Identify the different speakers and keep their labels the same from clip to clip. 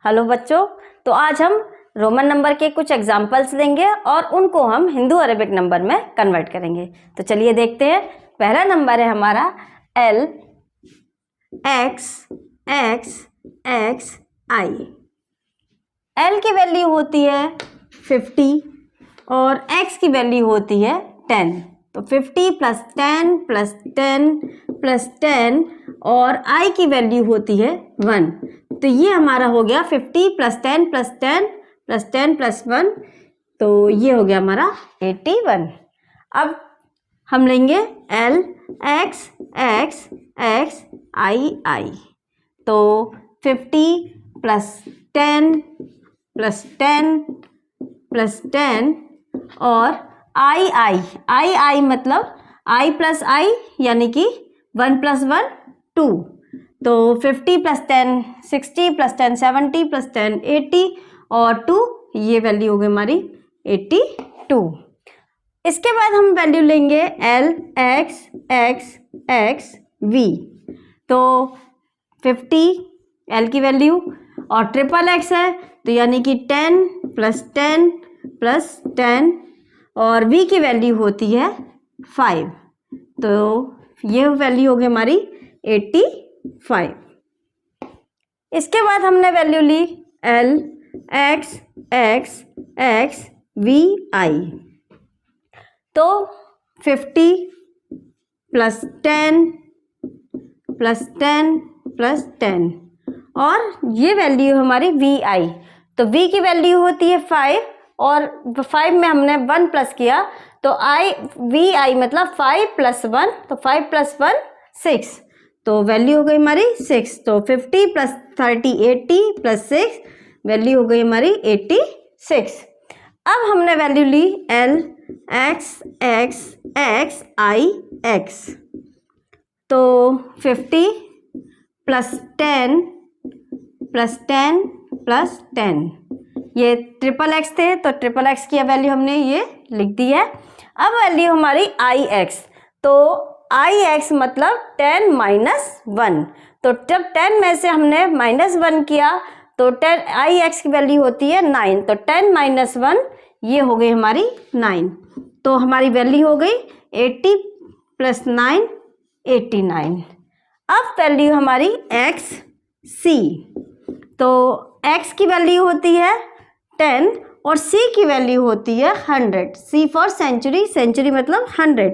Speaker 1: Hello बच्चों, तो आज हम रोमन नंबर के कुछ एग्जाम्पल्स देंगे और उनको हम हिंदू अरेबिक नंबर में कन्वर्ट करेंगे। तो चलिए देखते हैं। पहला नंबर है हमारा L X X X I। L की वैल्यू होती है 50 और X की वैल्यू होती है 10। तो 50 प्लस 10 प्लस 10 प्लस 10 और I की वैल्यू होती है 1। तो ये हमारा हो गया 50 प्लस 10 प्लस 10 प्लस 10 प्लस 1। तो ये हो गया हमारा 81। अब हम लेंगे L X X X I I। तो 50 प्लस 10 प्लस 10 प्लस 10 और I मतलब I प्लस I यानी कि 1 प्लस 1 2। तो 50 प्लस 10 60 प्लस 10 70 प्लस 10 80 और 2, ये वैल्यू हो गई हमारी 82। इसके बाद हम वैल्यू लेंगे L X X X V। तो 50 L की वैल्यू और ट्रिपल X है तो यानी कि 10 प्लस 10 प्लस 10 और V की वैल्यू होती है 5। तो ये वैल्यू हो गई हमारी 85। इसके बाद हमने value Lee L X X X V I। तो 50 प्लस 10 प्लस 10 प्लस 10 और ये वैल्यू हमारी VI। तो V की वैल्यू होती है 5 और 5 में हमने 1 प्लस किया तो VI मतलब 5 प्लस 1। तो 5 प्लस 1 6। तो वैल्यू हो गई हमारी 6। तो 50 प्लस 30 80 प्लस 6 वैल्यू हो गई हमारी 86। अब हमने value Lee L X X X I X। तो 50 प्लस 10 प्लस 10 प्लस 10, ये ट्रिपल X थे तो ट्रिपल X की वैल्यू हमने ये लिख दी है। अब वैल्यू हमारी IX। तो IX मतलब 10 माइनस 1। तो जब 10 में से हमने माइनस 1 किया तो 10 IX की वैल्यू होती है 9। तो 10 माइनस 1 ये हो गई हमारी 9। तो हमारी वैल्यू हो गई 80 प्लस 9 89। अब वैल्यू हमारी XC। तो X की वैल्यू होती है 10 और C की वैल्यू होती है 100। C फॉर सेंचुरी, सेंचुरी मतलब 100।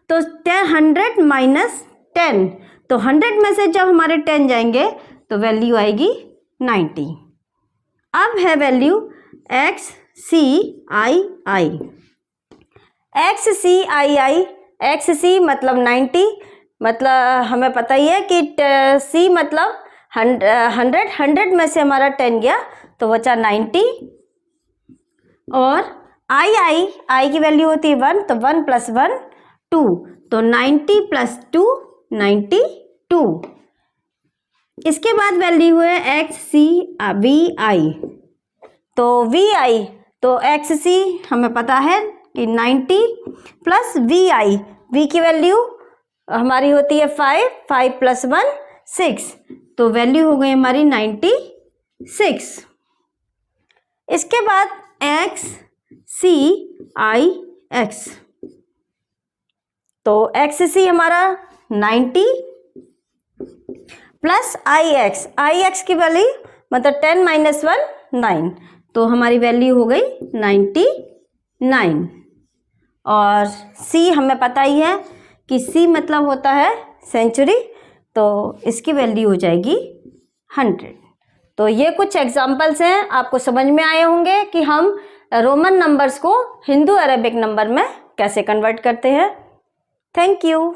Speaker 1: तो 100 माइनस 10, तो 100 में से जब हमारे 10 जाएंगे तो वैल्यू आएगी 90। अब है वैल्यू XCII। XCII, XC मतलब 90, मतलब हमें पता ही है कि C मतलब 100 में से हमारा 10 गया तो बचा 90। और I की वैल्यू होती है 1। तो 1 प्लस 1 2। तो 90 प्लस 2 92। इसके बाद वैल्यू है XCVI। तो VI तो XC हमें पता है कि 90 प्लस VI, V की वैल्यू हमारी होती है 5। 5 प्लस 1 6। तो वैल्यू हो गई हमारी 96। इसके बाद XCIX। तो XC हमारा 90 प्लस IX की वैल्यू मतलब 10 माइनस 1 9। तो हमारी वैल्यू हो गई 99। और C हमें पता ही है कि C मतलब होता है सेंचुरी, तो इसकी वैल्यू हो जाएगी 100। तो ये कुछ एग्जाम्पल्स हैं, आपको समझ में आए होंगे कि हम रोमन नंबर्स को हिंदू अरेबिक नंबर में कैसे कन्वर्ट करते हैं। Thank you.